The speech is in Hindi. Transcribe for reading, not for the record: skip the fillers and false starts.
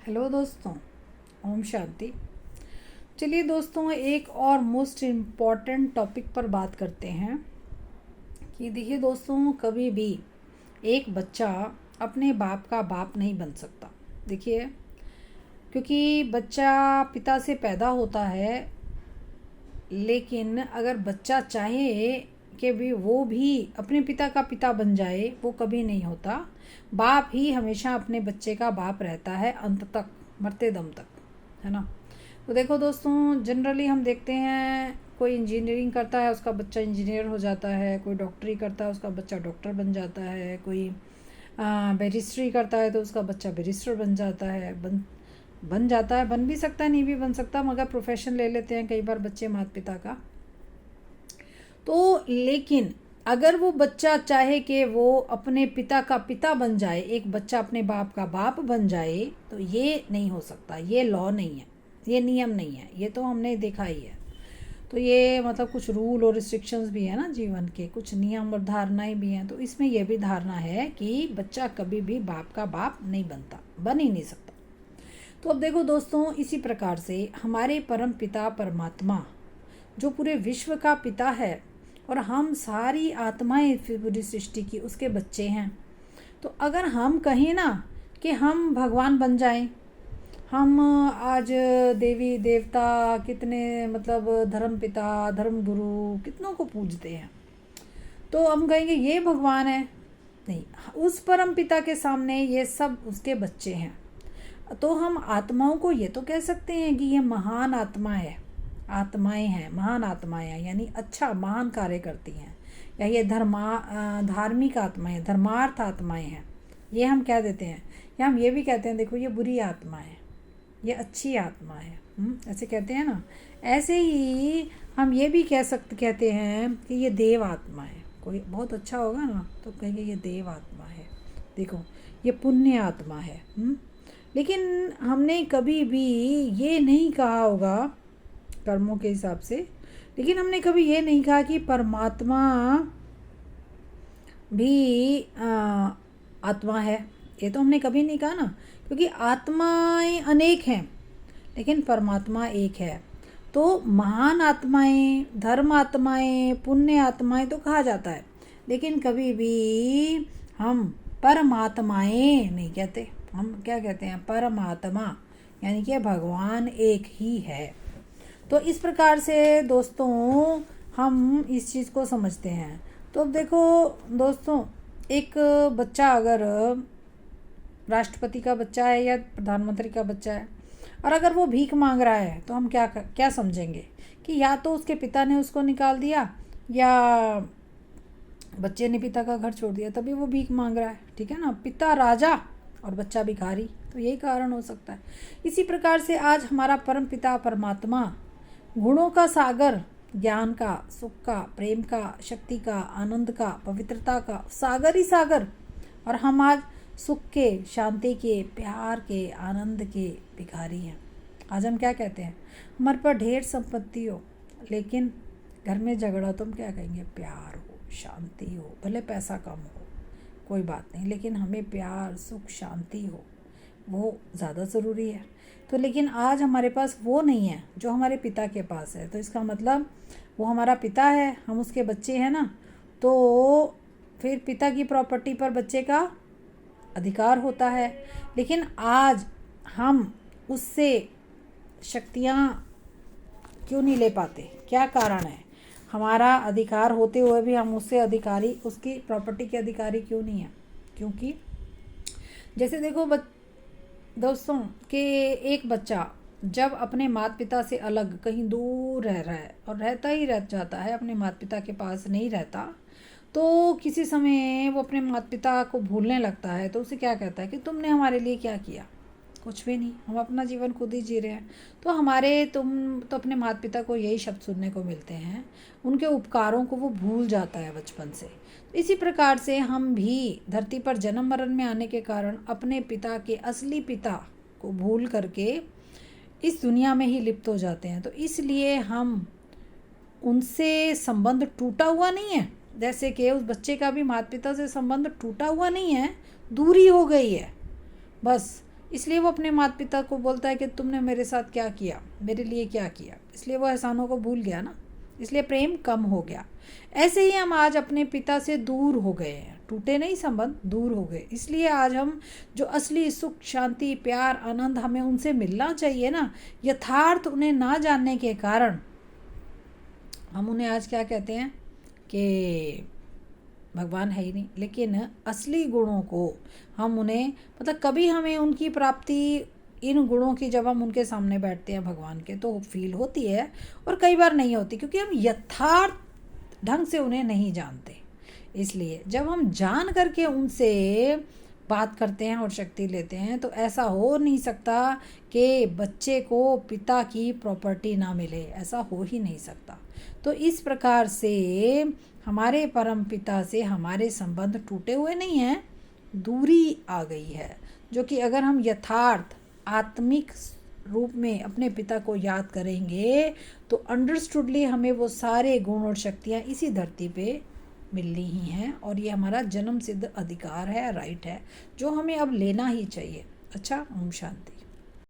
हेलो दोस्तों, ओम शांति। चलिए दोस्तों, एक और मोस्ट इम्पॉर्टेंट टॉपिक पर बात करते हैं कि देखिए दोस्तों, कभी भी एक बच्चा अपने बाप का बाप नहीं बन सकता। देखिए, क्योंकि बच्चा पिता से पैदा होता है, लेकिन अगर बच्चा चाहे कि वो भी अपने पिता का पिता बन जाए, वो कभी नहीं होता। बाप ही हमेशा अपने बच्चे का बाप रहता है, अंत तक, मरते दम तक, है ना। तो देखो दोस्तों, जनरली हम देखते हैं, कोई इंजीनियरिंग करता है उसका बच्चा इंजीनियर हो जाता है, कोई डॉक्टरी करता है उसका बच्चा डॉक्टर बन जाता है, कोई बैरिस्ट्री करता है तो उसका बच्चा बैरिस्टर बन जाता है, बन जाता है, बन भी सकता है, नहीं भी बन सकता, मगर प्रोफेशन ले लेते हैं कई बार बच्चे माता पिता का। तो लेकिन अगर वो बच्चा चाहे कि वो अपने पिता का पिता बन जाए, एक बच्चा अपने बाप का बाप बन जाए, तो ये नहीं हो सकता। ये लॉ नहीं है, ये नियम नहीं है, ये तो हमने देखा ही है। तो ये मतलब कुछ रूल और रिस्ट्रिक्शंस भी है ना जीवन के, कुछ नियम और धारणाएं भी हैं। तो इसमें यह भी धारणा है कि बच्चा कभी भी बाप का बाप नहीं बनता, बन ही नहीं सकता। तो अब देखो दोस्तों, इसी प्रकार से हमारे परम पिता परमात्मा, जो पूरे विश्व का पिता है, और हम सारी आत्माएं पूरी सृष्टि की उसके बच्चे हैं। तो अगर हम कहें ना कि हम भगवान बन जाएं, हम आज देवी देवता कितने, मतलब धर्म पिता धर्म गुरु कितनों को पूजते हैं, तो हम कहेंगे ये भगवान है। नहीं, उस परम पिता के सामने ये सब उसके बच्चे हैं। तो हम आत्माओं को ये तो कह सकते हैं कि ये महान आत्मा है, आत्माएं हैं, महान आत्माएं हैं, यानी अच्छा महान कार्य करती हैं, या ये धार्मिक आत्माएं, धर्मार्थ आत्माएं हैं, ये हम कह देते हैं। या हम ये भी कहते हैं, देखो ये बुरी आत्मा है, ये अच्छी आत्मा है, ऐसे कहते हैं ना। ऐसे ही हम ये भी कहते हैं कि ये देव आत्मा है। कोई बहुत अच्छा होगा ना तो कहेंगे ये देव आत्मा है, देखो ये पुण्य आत्मा है। लेकिन हमने कभी भी ये नहीं कहा होगा कर्मों के हिसाब से, लेकिन हमने कभी ये नहीं कहा कि परमात्मा भी आत्मा है। ये तो हमने कभी नहीं कहा ना, क्योंकि आत्माएं अनेक हैं लेकिन परमात्मा एक है। तो महान आत्माएं, धर्म आत्माएं, पुण्य आत्माएं तो कहा जाता है, लेकिन कभी भी हम परमात्माएं नहीं कहते। हम क्या कहते हैं? परमात्मा, यानी कि भगवान एक ही है। तो इस प्रकार से दोस्तों हम इस चीज़ को समझते हैं। तो अब देखो दोस्तों, एक बच्चा अगर राष्ट्रपति का बच्चा है या प्रधानमंत्री का बच्चा है, और अगर वो भीख मांग रहा है, तो हम क्या समझेंगे कि या तो उसके पिता ने उसको निकाल दिया, या बच्चे ने पिता का घर छोड़ दिया, तभी वो भीख मांग रहा है। ठीक है ना, पिता राजा और बच्चा भिखारी, तो यही कारण हो सकता है। इसी प्रकार से आज हमारा परम पिता परमात्मा गुणों का सागर, ज्ञान का, सुख का, प्रेम का, शक्ति का, आनंद का, पवित्रता का सागर ही सागर, और हम आज सुख के, शांति के, प्यार के, आनंद के भिखारी हैं। आज हम क्या कहते हैं? हमारे पास ढेर संपत्ति हो, लेकिन घर में झगड़ा, तो हम क्या कहेंगे? प्यार हो, शांति हो, भले पैसा कम हो कोई बात नहीं, लेकिन हमें प्यार, सुख, शांति हो, वो ज़्यादा ज़रूरी है। तो लेकिन आज हमारे पास वो नहीं है जो हमारे पिता के पास है। तो इसका मतलब वो हमारा पिता है, हम उसके बच्चे हैं ना, तो फिर पिता की प्रॉपर्टी पर बच्चे का अधिकार होता है। लेकिन आज हम उससे शक्तियाँ क्यों नहीं ले पाते? क्या कारण है? हमारा अधिकार होते हुए भी हम उससे अधिकारी, उसकी प्रॉपर्टी के अधिकारी क्यों नहीं है? क्योंकि जैसे देखो दोस्तों, कि एक बच्चा जब अपने माता पिता से अलग कहीं दूर रह रहा है, और रहता ही रह जाता है, अपने माता पिता के पास नहीं रहता, तो किसी समय वो अपने माता पिता को भूलने लगता है, तो उसे क्या कहता है कि तुमने हमारे लिए क्या किया? कुछ भी नहीं, हम अपना जीवन खुद ही जी रहे हैं। तो तुम तो अपने माता पिता को यही शब्द सुनने को मिलते हैं, उनके उपकारों को वो भूल जाता है बचपन से। इसी प्रकार से हम भी धरती पर जन्म मरण में आने के कारण अपने पिता के असली पिता को भूल करके इस दुनिया में ही लिप्त हो जाते हैं। तो इसलिए हम उनसे संबंध टूटा हुआ नहीं है, जैसे कि उस बच्चे का भी माता पिता से संबंध टूटा हुआ नहीं है, दूरी हो गई है बस। इसलिए वो अपने माता पिता को बोलता है कि तुमने मेरे साथ क्या किया, मेरे लिए क्या किया, इसलिए वो एहसानों को भूल गया ना, इसलिए प्रेम कम हो गया। ऐसे ही हम आज अपने पिता से दूर हो गए हैं, टूटे नहीं संबंध, दूर हो गए। इसलिए आज हम जो असली सुख, शांति, प्यार, आनंद हमें उनसे मिलना चाहिए ना, यथार्थ उन्हें ना जानने के कारण हम उन्हें आज क्या कहते हैं कि भगवान है ही नहीं। लेकिन असली गुणों को हम उन्हें, मतलब कभी हमें उनकी प्राप्ति, इन गुणों की जब हम उनके सामने बैठते हैं भगवान के, तो फील होती है, और कई बार नहीं होती, क्योंकि हम यथार्थ ढंग से उन्हें नहीं जानते। इसलिए जब हम जान करके उनसे बात करते हैं और शक्ति लेते हैं, तो ऐसा हो नहीं सकता कि बच्चे को पिता की प्रॉपर्टी ना मिले, ऐसा हो ही नहीं सकता। तो इस प्रकार से हमारे परम पिता से हमारे संबंध टूटे हुए नहीं हैं, दूरी आ गई है, जो कि अगर हम यथार्थ आत्मिक रूप में अपने पिता को याद करेंगे, तो अंडरस्टूडली हमें वो सारे गुण और शक्तियाँ इसी धरती पे मिलनी ही हैं, और ये हमारा जन्म सिद्ध अधिकार है, राइट है, जो हमें अब लेना ही चाहिए। अच्छा, ओम शांति।